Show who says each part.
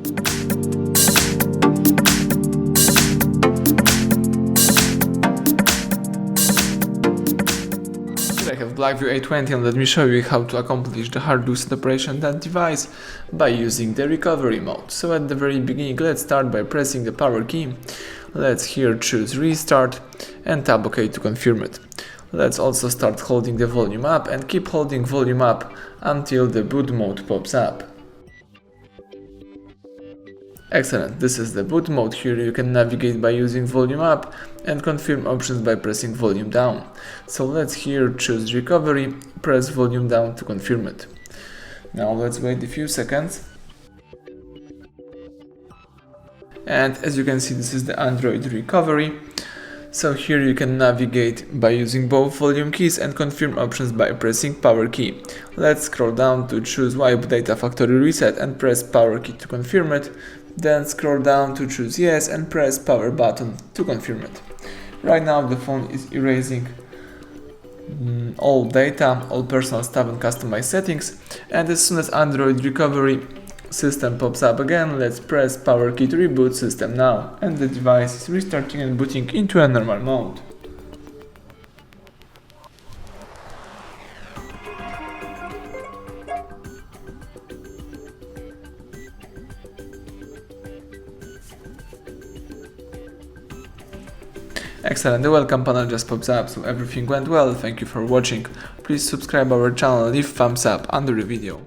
Speaker 1: I have BLACKVIEW A20 and let me show you how to accomplish the hard reset operation on that device by using the recovery mode. So at the very beginning, let's start by pressing the power key. Let's here choose restart and tap OK to confirm it. Let's also start holding the volume up and keep holding volume up until the boot mode pops up. Excellent, this is the boot mode. Here you can navigate by using volume up and confirm options by pressing volume down. So let's here choose recovery, press volume down to confirm it. Now let's wait a few seconds. And as you can see, this is the Android recovery. So here you can navigate by using both volume keys and confirm options by pressing power key. Let's scroll down to choose wipe data factory reset and press power key to confirm it. Then scroll down to choose yes and press power button to confirm it. Right now the phone is erasing all data, all personal stuff and customized settings, and as soon as Android recovery system pops up again, let's press power key to reboot system now, and the device is restarting and booting into a normal mode. Excellent, the welcome panel just pops up, so everything went well. Thank you for watching. Please subscribe our channel and leave thumbs up under the video.